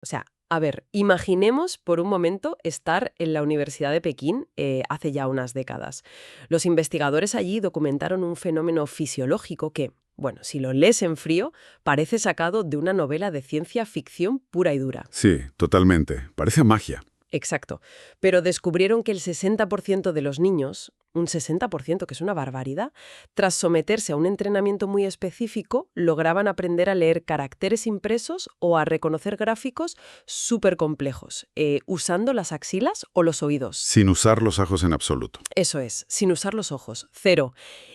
O sea, a ver, imaginemos por un momento estar en la Universidad de Pekín hace ya unas décadas. Los investigadores allí documentaron un fenómeno fisiológico que, bueno, si lo lees en frío, parece sacado de una novela de ciencia ficción pura y dura. Sí, totalmente. Parece magia. Exacto. Pero descubrieron que el 60% de los niños, un 60%, que es una barbaridad, tras someterse a un entrenamiento muy específico, lograban aprender a leer caracteres impresos o a reconocer gráficos súper complejos, usando las axilas o los oídos. Sin usar los ajos en absoluto. Eso es, sin usar los ojos, cero.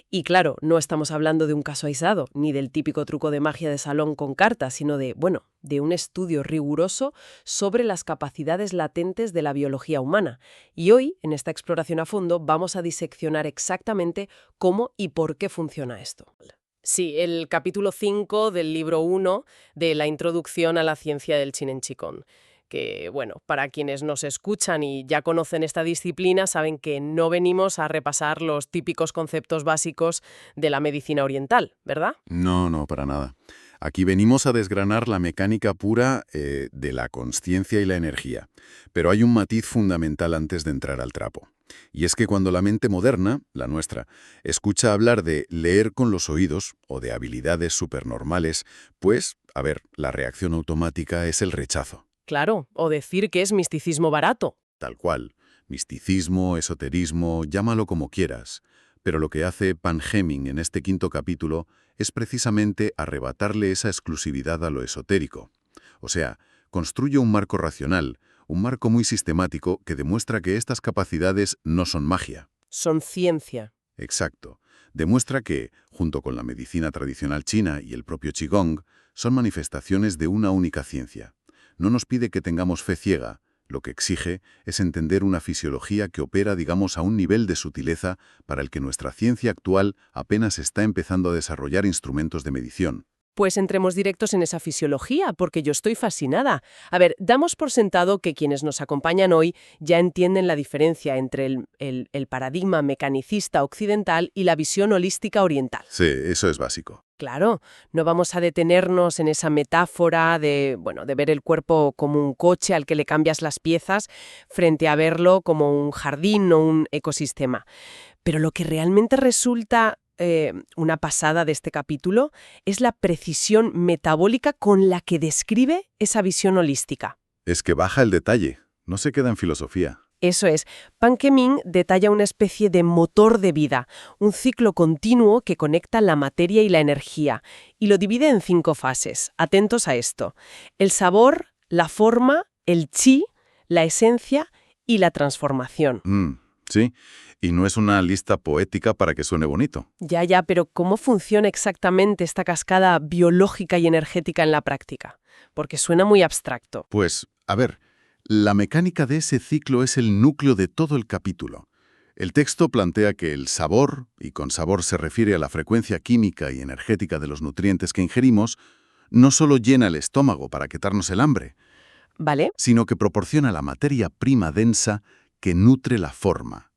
Y claro, no estamos hablando de un caso aislado, ni del típico truco de magia de salón con cartas, sino de, bueno, de un estudio riguroso sobre las capacidades latentes de la biología humana. Y hoy, en esta exploración a fondo, vamos a diseccionar exactamente cómo y por qué funciona esto. Sí, el capítulo 5 del libro 1 de la introducción a la ciencia del Chinen Chikong. Que, bueno, para quienes nos escuchan y ya conocen esta disciplina, saben que no venimos a repasar los típicos conceptos básicos de la medicina oriental, ¿verdad? No, no, para nada. Aquí venimos a desgranar la mecánica pura de la consciencia y la energía. Pero hay un matiz fundamental antes de entrar al trapo. Y es que cuando la mente moderna, la nuestra, escucha hablar de leer con los oídos o de habilidades supernormales, pues, a ver, la reacción automática es el rechazo. Claro, o decir que es misticismo barato. Tal cual. Misticismo, esoterismo, llámalo como quieras. Pero lo que hace Pan Hemming en este quinto capítulo es precisamente arrebatarle esa exclusividad a lo esotérico. O sea, construye un marco racional, un marco muy sistemático que demuestra que estas capacidades no son magia. Son ciencia. Exacto. Demuestra que, junto con la medicina tradicional china y el propio Qigong, son manifestaciones de una única ciencia. No nos pide que tengamos fe ciega. Lo que exige es entender una fisiología que opera, digamos, a un nivel de sutileza para el que nuestra ciencia actual apenas está empezando a desarrollar instrumentos de medición. Pues entremos directos en esa fisiología, porque yo estoy fascinada. A ver, damos por sentado que quienes nos acompañan hoy ya entienden la diferencia entre el paradigma mecanicista occidental y la visión holística oriental. Sí, eso es básico. Claro, no vamos a detenernos en esa metáfora de, bueno, de ver el cuerpo como un coche al que le cambias las piezas frente a verlo como un jardín o un ecosistema. Pero lo que realmente resulta una pasada de este capítulo es la precisión metabólica con la que describe esa visión holística. Es que baja el detalle, no se queda en filosofía. Eso es, Pan Ke-ming detalla una especie de motor de vida, un ciclo continuo que conecta la materia y la energía, y lo divide en 5 fases. Atentos a esto: el sabor, la forma, el chi, la esencia y la transformación. Sí, y no es una lista poética para que suene bonito. Ya, pero ¿cómo funciona exactamente esta cascada biológica y energética en la práctica? Porque suena muy abstracto. Pues, a ver, la mecánica de ese ciclo es el núcleo de todo el capítulo. El texto plantea que el sabor, y con sabor se refiere a la frecuencia química y energética de los nutrientes que ingerimos, no solo llena el estómago para quitarnos el hambre, ¿Vale? sino que proporciona la materia prima densa que nutre la forma.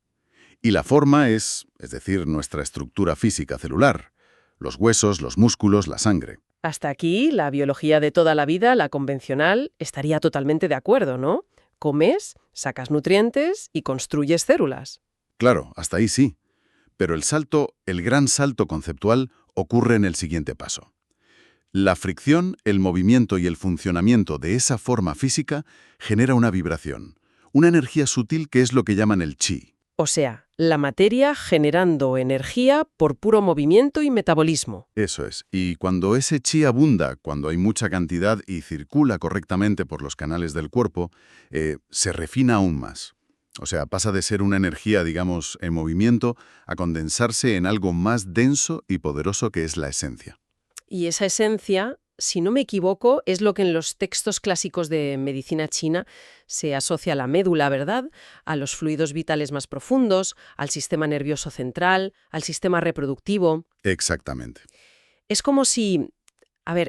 Y la forma es decir, nuestra estructura física celular, los huesos, los músculos, la sangre. Hasta aquí, la biología de toda la vida, la convencional, estaría totalmente de acuerdo, ¿no? Comes, sacas nutrientes y construyes células. Claro, hasta ahí sí. Pero el gran salto conceptual ocurre en el siguiente paso. La fricción, el movimiento y el funcionamiento de esa forma física genera una vibración, una energía sutil que es lo que llaman el chi. O sea, la materia generando energía por puro movimiento y metabolismo. Eso es. Y cuando ese chi abunda, cuando hay mucha cantidad y circula correctamente por los canales del cuerpo, se refina aún más. O sea, pasa de ser una energía, digamos, en movimiento, a condensarse en algo más denso y poderoso que es la esencia. Y esa esencia, si no me equivoco, es lo que en los textos clásicos de medicina china se asocia a la médula, ¿verdad? A los fluidos vitales más profundos, al sistema nervioso central, al sistema reproductivo. Exactamente. Es como si,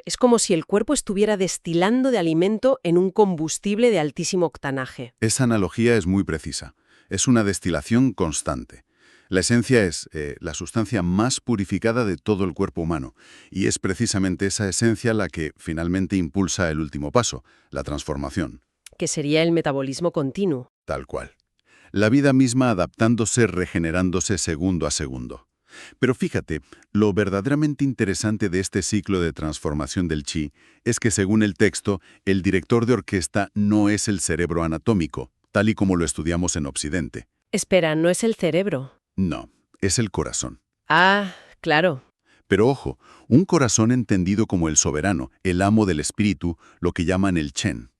es como si el cuerpo estuviera destilando de alimento en un combustible de altísimo octanaje. Esa analogía es muy precisa. Es una destilación constante. La esencia es la sustancia más purificada de todo el cuerpo humano, y es precisamente esa esencia la que finalmente impulsa el último paso, la transformación. Que sería el metabolismo continuo. Tal cual. La vida misma adaptándose, regenerándose segundo a segundo. Pero fíjate, lo verdaderamente interesante de este ciclo de transformación del chi es que según el texto, el director de orquesta no es el cerebro anatómico, tal y como lo estudiamos en Occidente. Espera, ¿no es el cerebro? No, es el corazón. Ah, claro. Pero ojo, un corazón entendido como el soberano, el amo del espíritu, lo que llaman el Chen.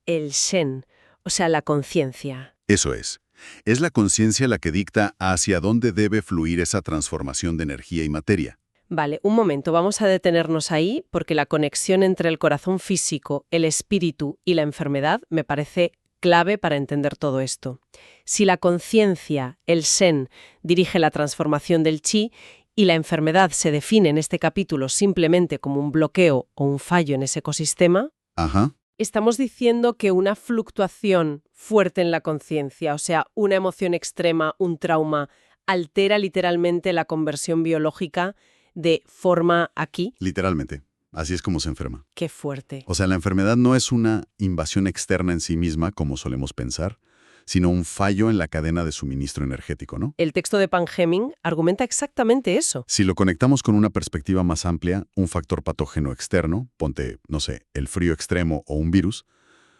El Shen, o sea, la conciencia. Eso es. Es la conciencia la que dicta hacia dónde debe fluir esa transformación de energía y materia. Vale, un momento, vamos a detenernos ahí porque la conexión entre el corazón físico, el espíritu y la enfermedad me parece clave para entender todo esto. Si la conciencia, el Shen, dirige la transformación del chi y la enfermedad se define en este capítulo simplemente como un bloqueo o un fallo en ese ecosistema, Ajá. estamos diciendo que una fluctuación fuerte en la conciencia, o sea, una emoción extrema, un trauma, altera literalmente la conversión biológica de forma aquí. Literalmente. Así es como se enferma. Qué fuerte. O sea, la enfermedad no es una invasión externa en sí misma, como solemos pensar, sino un fallo en la cadena de suministro energético, ¿no? El texto de Pan-Hemming argumenta exactamente eso. Si lo conectamos con una perspectiva más amplia, un factor patógeno externo, ponte, no sé, el frío extremo o un virus,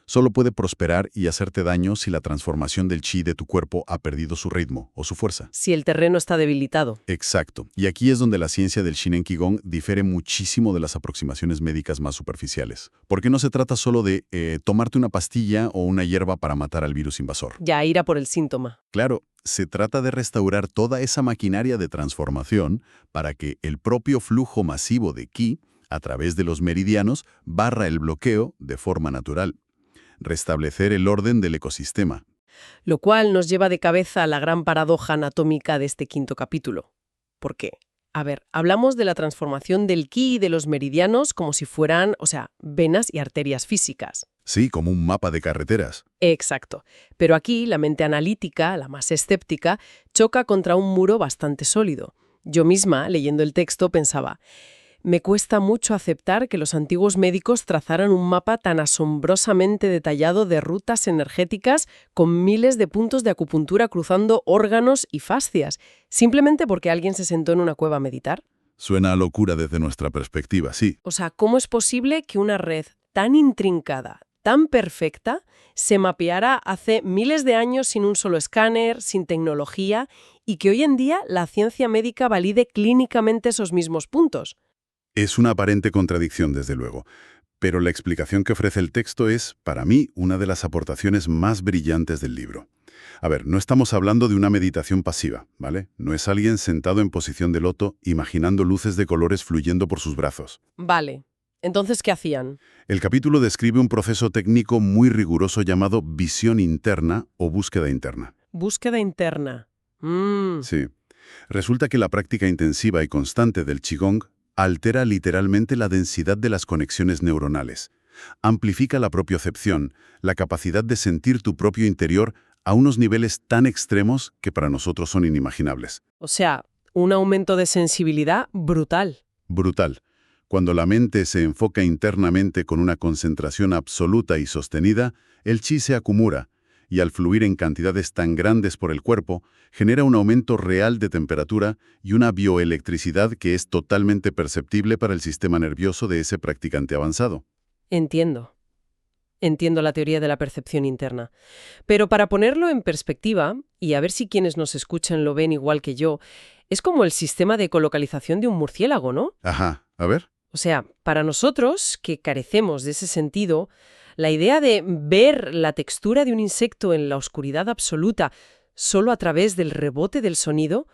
solo puede prosperar y hacerte daño si la transformación del chi de tu cuerpo ha perdido su ritmo o su fuerza. Si el terreno está debilitado. Exacto. Y aquí es donde la ciencia del Shinen Qigong difiere muchísimo de las aproximaciones médicas más superficiales. Porque no se trata solo de tomarte una pastilla o una hierba para matar al virus invasor. Ya ir a por el síntoma. Claro, se trata de restaurar toda esa maquinaria de transformación para que el propio flujo masivo de Qi, a través de los meridianos, barra el bloqueo de forma natural. Restablecer el orden del ecosistema. Lo cual nos lleva de cabeza a la gran paradoja anatómica de este quinto capítulo. ¿Por qué? A ver, hablamos de la transformación del ki y de los meridianos como si fueran, o sea, venas y arterias físicas. Sí, como un mapa de carreteras. Exacto. Pero aquí la mente analítica, la más escéptica, choca contra un muro bastante sólido. Yo misma, leyendo el texto, pensaba, me cuesta mucho aceptar que los antiguos médicos trazaran un mapa tan asombrosamente detallado de rutas energéticas con miles de puntos de acupuntura cruzando órganos y fascias, simplemente porque alguien se sentó en una cueva a meditar. Suena a locura desde nuestra perspectiva, sí. O sea, ¿cómo es posible que una red tan intrincada, tan perfecta, se mapeara hace miles de años sin un solo escáner, sin tecnología, y que hoy en día la ciencia médica valide clínicamente esos mismos puntos? Es una aparente contradicción, desde luego, pero la explicación que ofrece el texto es, para mí, una de las aportaciones más brillantes del libro. A ver, no estamos hablando de una meditación pasiva, ¿vale? No es alguien sentado en posición de loto, imaginando luces de colores fluyendo por sus brazos. Vale. Entonces, ¿qué hacían? El capítulo describe un proceso técnico muy riguroso llamado visión interna o búsqueda interna. Búsqueda interna. Sí. Resulta que la práctica intensiva y constante del Qigong altera literalmente la densidad de las conexiones neuronales. Amplifica la propiocepción, la capacidad de sentir tu propio interior a unos niveles tan extremos que para nosotros son inimaginables. O sea, un aumento de sensibilidad brutal. Brutal. Cuando la mente se enfoca internamente con una concentración absoluta y sostenida, el chi se acumula, y al fluir en cantidades tan grandes por el cuerpo, genera un aumento real de temperatura y una bioelectricidad que es totalmente perceptible para el sistema nervioso de ese practicante avanzado. Entiendo. Entiendo la teoría de la percepción interna. Pero para ponerlo en perspectiva, y a ver si quienes nos escuchan lo ven igual que yo, es como el sistema de ecolocalización de un murciélago, ¿no? Ajá, a ver. O sea, para nosotros, que carecemos de ese sentido, la idea de ver la textura de un insecto en la oscuridad absoluta solo a través del rebote del sonido,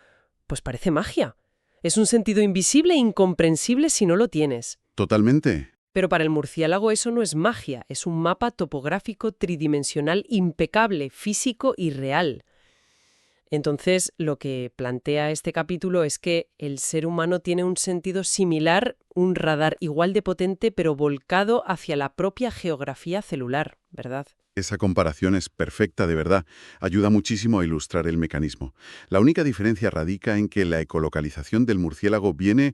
pues parece magia. Es un sentido invisible e incomprensible si no lo tienes. Totalmente. Pero para el murciélago eso no es magia, es un mapa topográfico tridimensional impecable, físico y real. Entonces, lo que plantea este capítulo es que el ser humano tiene un sentido similar, un radar igual de potente, pero volcado hacia la propia geografía celular, ¿verdad? Esa comparación es perfecta, de verdad. Ayuda muchísimo a ilustrar el mecanismo. La única diferencia radica en que la ecolocalización del murciélago viene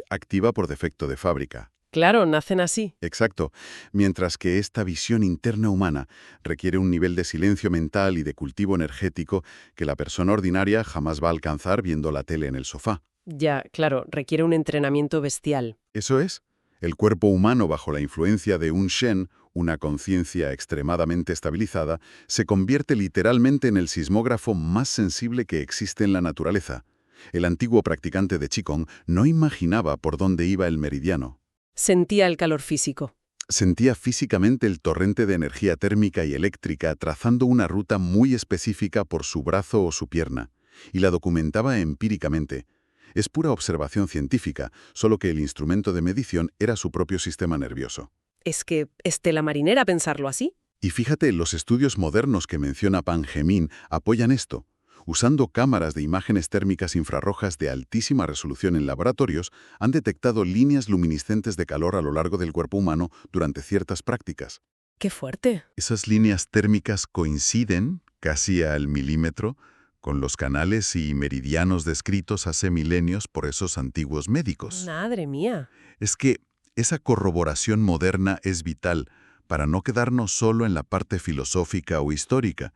activa por defecto de fábrica. Claro, nacen así. Exacto. Mientras que esta visión interna humana requiere un nivel de silencio mental y de cultivo energético que la persona ordinaria jamás va a alcanzar viendo la tele en el sofá. Ya, claro, requiere un entrenamiento bestial. Eso es. El cuerpo humano bajo la influencia de un Shen, una conciencia extremadamente estabilizada, se convierte literalmente en el sismógrafo más sensible que existe en la naturaleza. El antiguo practicante de Qigong no imaginaba por dónde iba el meridiano. Sentía el calor físico. Sentía físicamente el torrente de energía térmica y eléctrica trazando una ruta muy específica por su brazo o su pierna, y la documentaba empíricamente. Es pura observación científica, solo que el instrumento de medición era su propio sistema nervioso. Es que es tela marinera pensarlo así. Y fíjate, los estudios modernos que menciona Pan Gemín apoyan esto. Usando cámaras de imágenes térmicas infrarrojas de altísima resolución en laboratorios, han detectado líneas luminiscentes de calor a lo largo del cuerpo humano durante ciertas prácticas. ¡Qué fuerte! Esas líneas térmicas coinciden, casi al milímetro, con los canales y meridianos descritos hace milenios por esos antiguos médicos. ¡Madre mía! Es que esa corroboración moderna es vital para no quedarnos solo en la parte filosófica o histórica.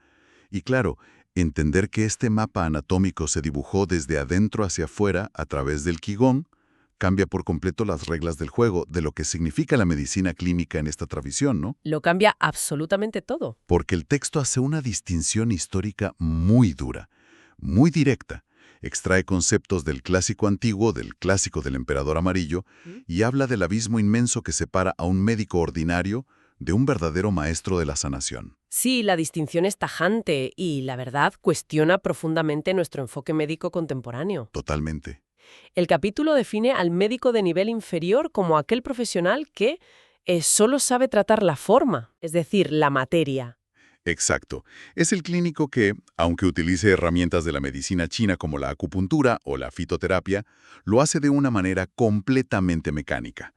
Y claro, entender que este mapa anatómico se dibujó desde adentro hacia afuera a través del Qigong cambia por completo las reglas del juego, de lo que significa la medicina clínica en esta tradición, ¿no? Lo cambia absolutamente todo. Porque el texto hace una distinción histórica muy dura, muy directa. Extrae conceptos del clásico antiguo, del clásico del emperador amarillo, y habla del abismo inmenso que separa a un médico ordinario de un verdadero maestro de la sanación. Sí, la distinción es tajante y, la verdad, cuestiona profundamente nuestro enfoque médico contemporáneo. Totalmente. El capítulo define al médico de nivel inferior como aquel profesional que solo sabe tratar la forma, es decir, la materia. Exacto. Es el clínico que, aunque utilice herramientas de la medicina china como la acupuntura o la fitoterapia, lo hace de una manera completamente mecánica.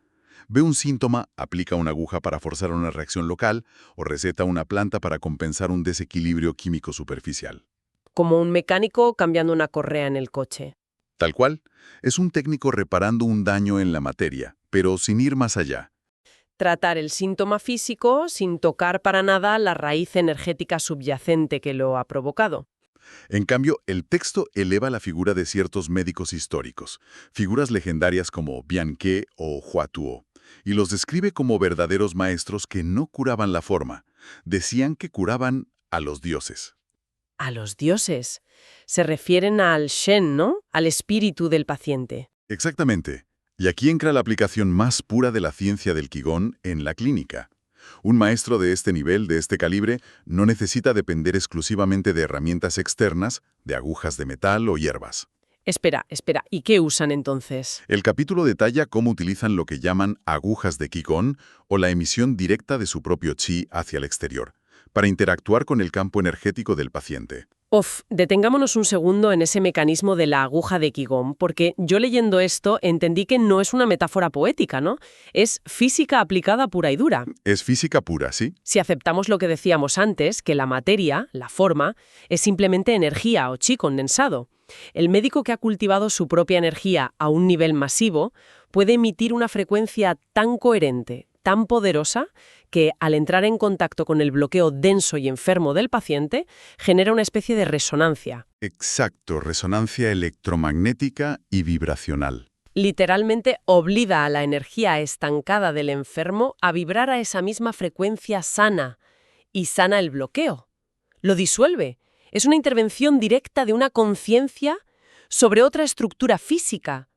Ve un síntoma, aplica una aguja para forzar una reacción local o receta una planta para compensar un desequilibrio químico superficial. Como un mecánico cambiando una correa en el coche. Tal cual, es un técnico reparando un daño en la materia, pero sin ir más allá. Tratar el síntoma físico sin tocar para nada la raíz energética subyacente que lo ha provocado. En cambio, el texto eleva la figura de ciertos médicos históricos, figuras legendarias como Bianque o Huatuo, y los describe como verdaderos maestros que no curaban la forma, decían que curaban a los dioses. A los dioses. Se refieren al Shen, ¿no? Al espíritu del paciente. Exactamente. Y aquí entra la aplicación más pura de la ciencia del Qigong en la clínica. Un maestro de este nivel, de este calibre, no necesita depender exclusivamente de herramientas externas, de agujas de metal o hierbas. Espera, ¿y qué usan entonces? El capítulo detalla cómo utilizan lo que llaman agujas de Qigong o la emisión directa de su propio chi hacia el exterior, para interactuar con el campo energético del paciente. Detengámonos un segundo en ese mecanismo de la aguja de Qigong, porque yo leyendo esto entendí que no es una metáfora poética, ¿no? Es física aplicada pura y dura. Es física pura, ¿sí? Si aceptamos lo que decíamos antes, que la materia, la forma, es simplemente energía o chi condensado. El médico que ha cultivado su propia energía a un nivel masivo puede emitir una frecuencia tan coherente, tan poderosa, que al entrar en contacto con el bloqueo denso y enfermo del paciente, genera una especie de resonancia. Exacto, resonancia electromagnética y vibracional. Literalmente obliga a la energía estancada del enfermo a vibrar a esa misma frecuencia sana y sana el bloqueo. Lo disuelve. Es una intervención directa de una conciencia sobre otra estructura física.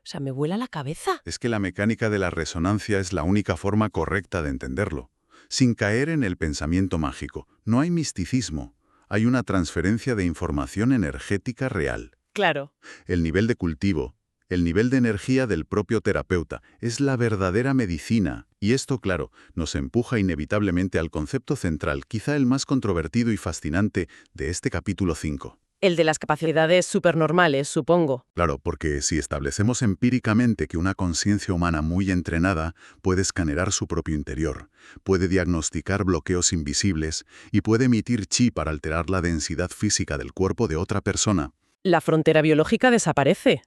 O sea, me vuela la cabeza. Es que la mecánica de la resonancia es la única forma correcta de entenderlo. Sin caer en el pensamiento mágico, no hay misticismo. Hay una transferencia de información energética real. Claro. El nivel de cultivo, el nivel de energía del propio terapeuta, es la verdadera medicina. Y esto, claro, nos empuja inevitablemente al concepto central, quizá el más controvertido y fascinante de este capítulo 5. El de las capacidades supernormales, supongo. Claro, porque si establecemos empíricamente que una conciencia humana muy entrenada puede escanear su propio interior, puede diagnosticar bloqueos invisibles y puede emitir chi para alterar la densidad física del cuerpo de otra persona. La frontera biológica desaparece.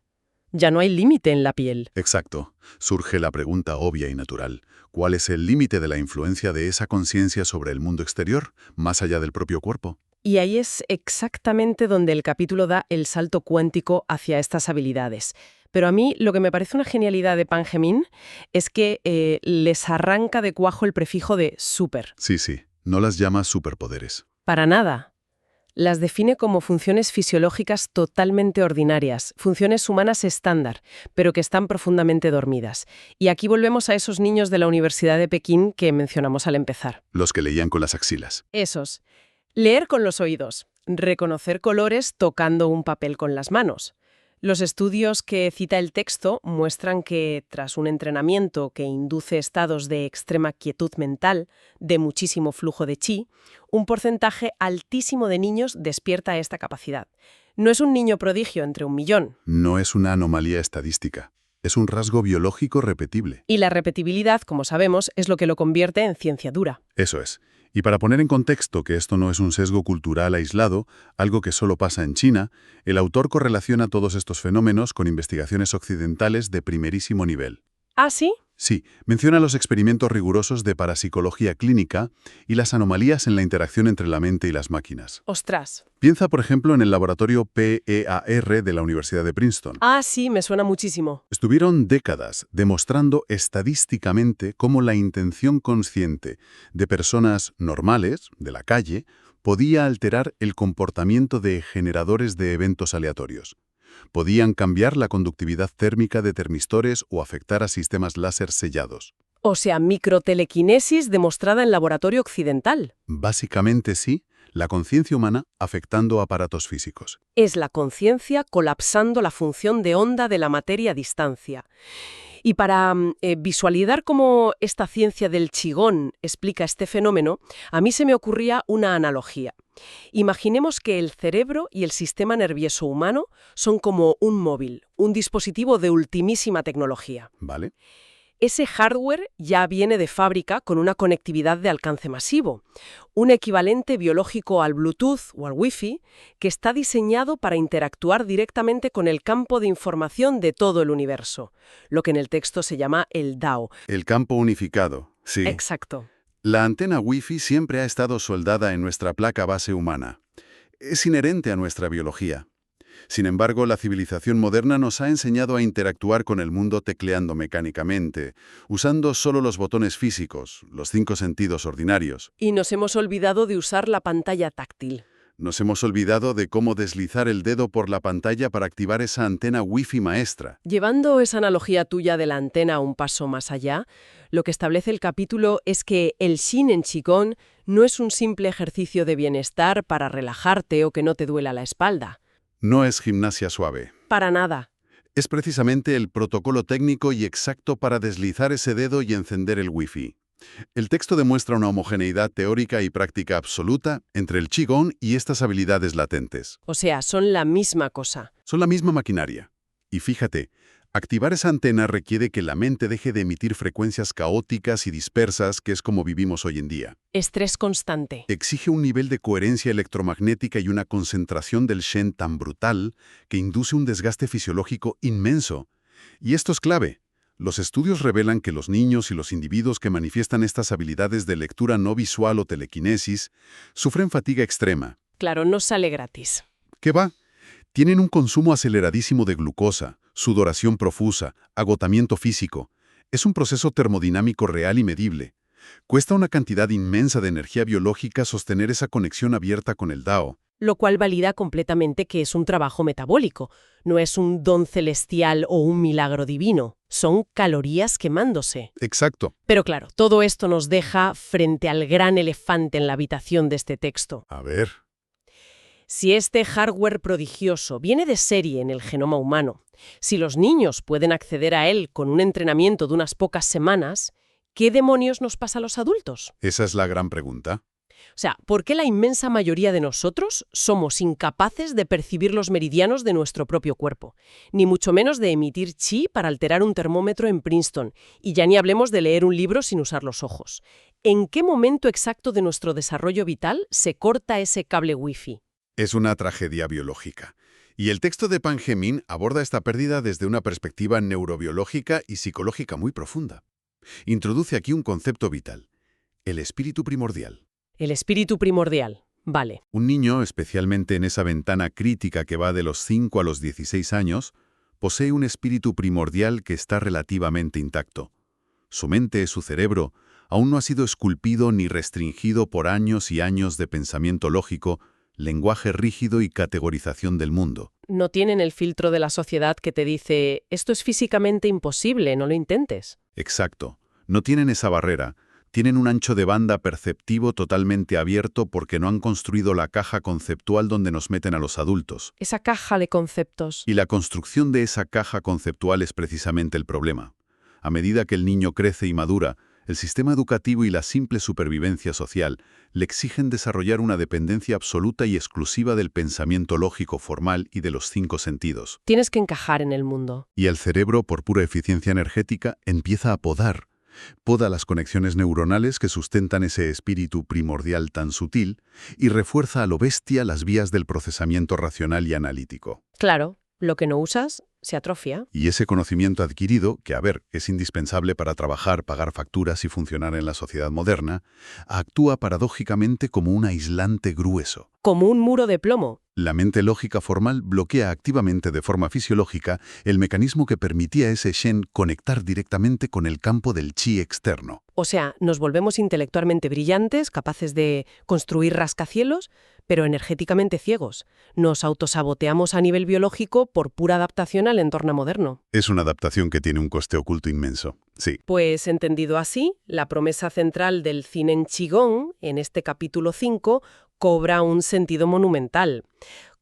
Ya no hay límite en la piel. Exacto. Surge la pregunta obvia y natural. ¿Cuál es el límite de la influencia de esa conciencia sobre el mundo exterior, más allá del propio cuerpo? Y ahí es exactamente donde el capítulo da el salto cuántico hacia estas habilidades. Pero a mí lo que me parece una genialidad de Pangemin es que les arranca de cuajo el prefijo de super. Sí, no las llama superpoderes. Para nada. Las define como funciones fisiológicas totalmente ordinarias, funciones humanas estándar, pero que están profundamente dormidas. Y aquí volvemos a esos niños de la Universidad de Pekín que mencionamos al empezar. Los que leían con las axilas. Esos. Leer con los oídos, reconocer colores tocando un papel con las manos. Los estudios que cita el texto muestran que, tras un entrenamiento que induce estados de extrema quietud mental, de muchísimo flujo de chi, un porcentaje altísimo de niños despierta esta capacidad. No es un niño prodigio entre 1.000.000. No es una anomalía estadística. Es un rasgo biológico repetible. Y la repetibilidad, como sabemos, es lo que lo convierte en ciencia dura. Eso es. Y para poner en contexto que esto no es un sesgo cultural aislado, algo que solo pasa en China, el autor correlaciona todos estos fenómenos con investigaciones occidentales de primerísimo nivel. ¿Ah, sí? Sí, menciona los experimentos rigurosos de parapsicología clínica y las anomalías en la interacción entre la mente y las máquinas. ¡Ostras! Piensa, por ejemplo, en el laboratorio PEAR de la Universidad de Princeton. Ah, sí, me suena muchísimo. Estuvieron décadas demostrando estadísticamente cómo la intención consciente de personas normales, de la calle, podía alterar el comportamiento de generadores de eventos aleatorios. Podían cambiar la conductividad térmica de termistores o afectar a sistemas láser sellados. O sea, microtelequinesis demostrada en laboratorio occidental. Básicamente sí, la conciencia humana afectando aparatos físicos. Es la conciencia colapsando la función de onda de la materia a distancia. Y para visualizar cómo esta ciencia del Qigong explica este fenómeno, a mí se me ocurría una analogía. Imaginemos que el cerebro y el sistema nervioso humano son como un móvil, un dispositivo de ultimísima tecnología. ¿Vale? Ese hardware ya viene de fábrica con una conectividad de alcance masivo, un equivalente biológico al Bluetooth o al Wi-Fi que está diseñado para interactuar directamente con el campo de información de todo el universo, lo que en el texto se llama el DAO. El campo unificado, sí. Exacto. La antena Wi-Fi siempre ha estado soldada en nuestra placa base humana. Es inherente a nuestra biología. Sin embargo, la civilización moderna nos ha enseñado a interactuar con el mundo tecleando mecánicamente, usando solo los botones físicos, los 5 sentidos ordinarios. Y nos hemos olvidado de usar la pantalla táctil. Nos hemos olvidado de cómo deslizar el dedo por la pantalla para activar esa antena Wi-Fi maestra. Llevando esa analogía tuya de la antena un paso más allá, lo que establece el capítulo es que el Shin en Qigong no es un simple ejercicio de bienestar para relajarte o que no te duela la espalda. No es gimnasia suave. Para nada. Es precisamente el protocolo técnico y exacto para deslizar ese dedo y encender el Wi-Fi. El texto demuestra una homogeneidad teórica y práctica absoluta entre el Qigong y estas habilidades latentes. O sea, son la misma cosa. Son la misma maquinaria. Y fíjate, activar esa antena requiere que la mente deje de emitir frecuencias caóticas y dispersas, que es como vivimos hoy en día. Estrés constante. Exige un nivel de coherencia electromagnética y una concentración del Shen tan brutal que induce un desgaste fisiológico inmenso. Y esto es clave. Los estudios revelan que los niños y los individuos que manifiestan estas habilidades de lectura no visual o telequinesis sufren fatiga extrema. Claro, no sale gratis. ¿Qué va? Tienen un consumo aceleradísimo de glucosa, sudoración profusa, agotamiento físico. Es un proceso termodinámico real y medible. Cuesta una cantidad inmensa de energía biológica sostener esa conexión abierta con el Dao. Lo cual valida completamente que es un trabajo metabólico. No es un don celestial o un milagro divino. Son calorías quemándose. Exacto. Pero claro, todo esto nos deja frente al gran elefante en la habitación de este texto. A ver. Si este hardware prodigioso viene de serie en el genoma humano, si los niños pueden acceder a él con un entrenamiento de unas pocas semanas, ¿qué demonios nos pasa a los adultos? Esa es la gran pregunta. O sea, ¿por qué la inmensa mayoría de nosotros somos incapaces de percibir los meridianos de nuestro propio cuerpo? Ni mucho menos de emitir chi para alterar un termómetro en Princeton, y ya ni hablemos de leer un libro sin usar los ojos. ¿En qué momento exacto de nuestro desarrollo vital se corta ese cable wifi? Es una tragedia biológica. Y el texto de Pan Ge-min aborda esta pérdida desde una perspectiva neurobiológica y psicológica muy profunda. Introduce aquí un concepto vital: el espíritu primordial. El espíritu primordial. Vale. Un niño, especialmente en esa ventana crítica que va de los 5 a los 16 años, posee un espíritu primordial que está relativamente intacto. Su mente, su cerebro, aún no ha sido esculpido ni restringido por años y años de pensamiento lógico, lenguaje rígido y categorización del mundo. No tienen el filtro de la sociedad que te dice, esto es físicamente imposible, no lo intentes. Exacto. No tienen esa barrera. Tienen un ancho de banda perceptivo totalmente abierto porque no han construido la caja conceptual donde nos meten a los adultos. Esa caja de conceptos. Y la construcción de esa caja conceptual es precisamente el problema. A medida que el niño crece y madura, el sistema educativo y la simple supervivencia social le exigen desarrollar una dependencia absoluta y exclusiva del pensamiento lógico formal y de los 5 sentidos. Tienes que encajar en el mundo. Y el cerebro, por pura eficiencia energética, empieza a podar. Poda las conexiones neuronales que sustentan ese espíritu primordial tan sutil y refuerza a lo bestia las vías del procesamiento racional y analítico. Claro, lo que no usas se atrofia. Y ese conocimiento adquirido, que es indispensable para trabajar, pagar facturas y funcionar en la sociedad moderna, actúa paradójicamente como un aislante grueso. Como un muro de plomo. La mente lógica formal bloquea activamente de forma fisiológica el mecanismo que permitía a ese Shen conectar directamente con el campo del chi externo. O sea, nos volvemos intelectualmente brillantes, capaces de construir rascacielos, pero energéticamente ciegos. Nos autosaboteamos a nivel biológico por pura adaptación al entorno moderno. Es una adaptación que tiene un coste oculto inmenso, sí. Pues entendido así, la promesa central del Zinen Qigong, en este capítulo 5, cobra un sentido monumental.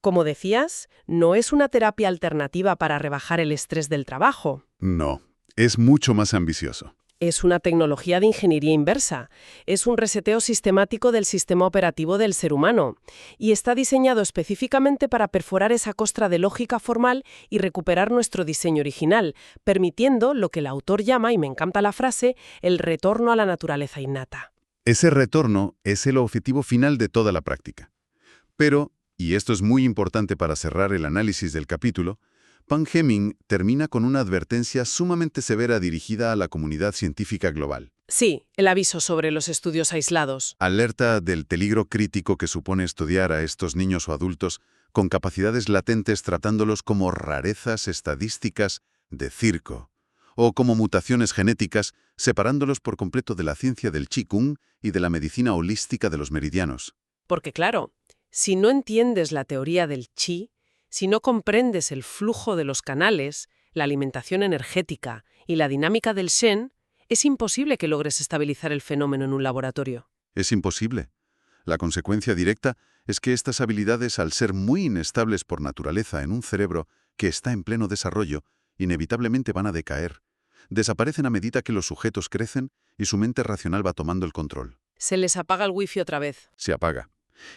Como decías, no es una terapia alternativa para rebajar el estrés del trabajo. No, es mucho más ambicioso. Es una tecnología de ingeniería inversa. Es un reseteo sistemático del sistema operativo del ser humano. Y está diseñado específicamente para perforar esa costra de lógica formal y recuperar nuestro diseño original, permitiendo lo que el autor llama, y me encanta la frase, el retorno a la naturaleza innata. Ese retorno es el objetivo final de toda la práctica. Pero, y esto es muy importante para cerrar el análisis del capítulo, Pan Ge-min termina con una advertencia sumamente severa dirigida a la comunidad científica global. Sí, el aviso sobre los estudios aislados. Alerta del peligro crítico que supone estudiar a estos niños o adultos con capacidades latentes tratándolos como rarezas estadísticas de circo, o como mutaciones genéticas separándolos por completo de la ciencia del Qigong y de la medicina holística de los meridianos. Porque claro, si no entiendes la teoría del chi, si no comprendes el flujo de los canales, la alimentación energética y la dinámica del Shen, es imposible que logres estabilizar el fenómeno en un laboratorio. Es imposible. La consecuencia directa es que estas habilidades, al ser muy inestables por naturaleza en un cerebro que está en pleno desarrollo, inevitablemente van a decaer. Desaparecen a medida que los sujetos crecen y su mente racional va tomando el control. Se les apaga el wifi otra vez. Se apaga.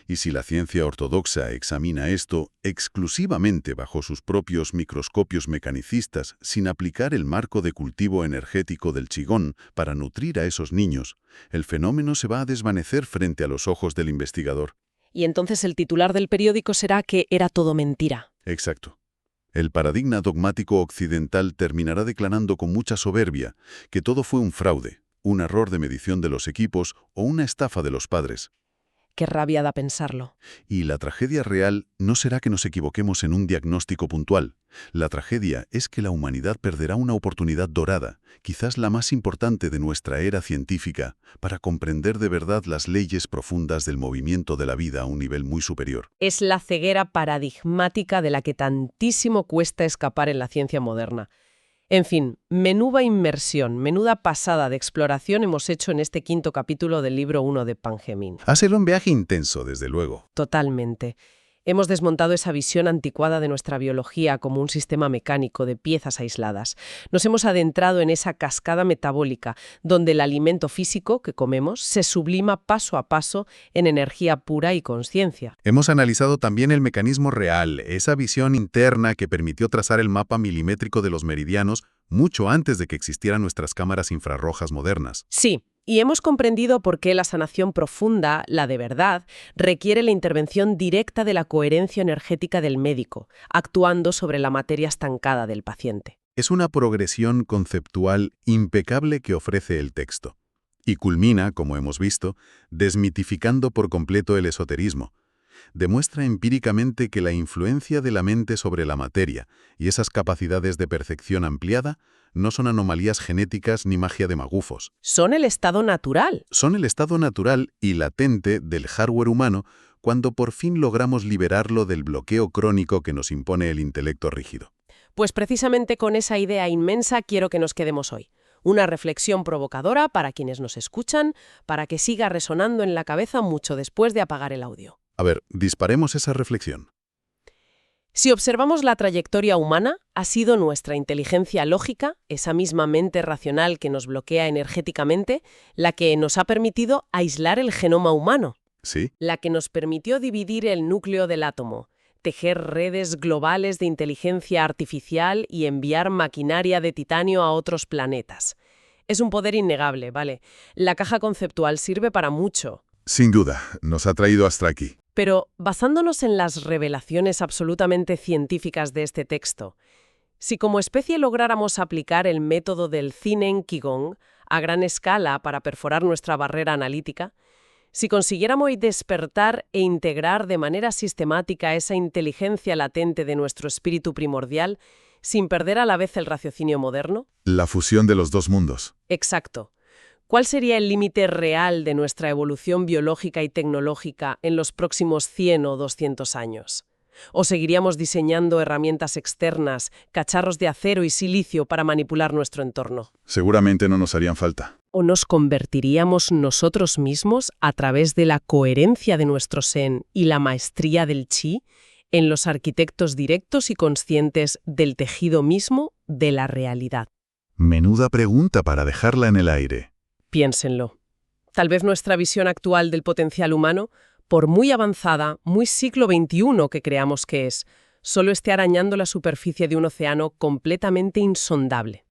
Y si la ciencia ortodoxa examina esto exclusivamente bajo sus propios microscopios mecanicistas, sin aplicar el marco de cultivo energético del Qigong para nutrir a esos niños, el fenómeno se va a desvanecer frente a los ojos del investigador. Y entonces el titular del periódico será que era todo mentira. Exacto. El paradigma dogmático occidental terminará declarando con mucha soberbia que todo fue un fraude, un error de medición de los equipos o una estafa de los padres. Qué rabia da pensarlo. Y la tragedia real no será que nos equivoquemos en un diagnóstico puntual. La tragedia es que la humanidad perderá una oportunidad dorada, quizás la más importante de nuestra era científica, para comprender de verdad las leyes profundas del movimiento de la vida a un nivel muy superior. Es la ceguera paradigmática de la que tantísimo cuesta escapar en la ciencia moderna. En fin, menuda inmersión, menuda pasada de exploración hemos hecho en este 5º capítulo del libro 1 de Pan Ge-min. Ha sido un viaje intenso, desde luego. Totalmente. Hemos desmontado esa visión anticuada de nuestra biología como un sistema mecánico de piezas aisladas. Nos hemos adentrado en esa cascada metabólica, donde el alimento físico que comemos se sublima paso a paso en energía pura y conciencia. Hemos analizado también el mecanismo real, esa visión interna que permitió trazar el mapa milimétrico de los meridianos mucho antes de que existieran nuestras cámaras infrarrojas modernas. Sí. Y hemos comprendido por qué la sanación profunda, la de verdad, requiere la intervención directa de la coherencia energética del médico, actuando sobre la materia estancada del paciente. Es una progresión conceptual impecable que ofrece el texto. Y culmina, como hemos visto, desmitificando por completo el esoterismo. Demuestra empíricamente que la influencia de la mente sobre la materia y esas capacidades de percepción ampliada no son anomalías genéticas ni magia de magufos. Son el estado natural. Son el estado natural y latente del hardware humano cuando por fin logramos liberarlo del bloqueo crónico que nos impone el intelecto rígido. Pues precisamente con esa idea inmensa quiero que nos quedemos hoy. Una reflexión provocadora para quienes nos escuchan, para que siga resonando en la cabeza mucho después de apagar el audio. A ver, disparemos esa reflexión. Si observamos la trayectoria humana, ha sido nuestra inteligencia lógica, esa misma mente racional que nos bloquea energéticamente, la que nos ha permitido aislar el genoma humano. ¿Sí? La que nos permitió dividir el núcleo del átomo, tejer redes globales de inteligencia artificial y enviar maquinaria de titanio a otros planetas. Es un poder innegable, ¿vale? La caja conceptual sirve para mucho. Sin duda, nos ha traído hasta aquí. Pero, basándonos en las revelaciones absolutamente científicas de este texto, si como especie lográramos aplicar el método del Zinen Qigong a gran escala para perforar nuestra barrera analítica, si consiguiéramos despertar e integrar de manera sistemática esa inteligencia latente de nuestro espíritu primordial, sin perder a la vez el raciocinio moderno. La fusión de los dos mundos. Exacto. ¿Cuál sería el límite real de nuestra evolución biológica y tecnológica en los próximos 100 o 200 años? ¿O seguiríamos diseñando herramientas externas, cacharros de acero y silicio para manipular nuestro entorno? Seguramente no nos harían falta. ¿O nos convertiríamos nosotros mismos, a través de la coherencia de nuestro Zen y la maestría del Chi, en los arquitectos directos y conscientes del tejido mismo de la realidad? Menuda pregunta para dejarla en el aire. Piénsenlo. Tal vez nuestra visión actual del potencial humano, por muy avanzada, muy siglo XXI que creamos que es, solo esté arañando la superficie de un océano completamente insondable.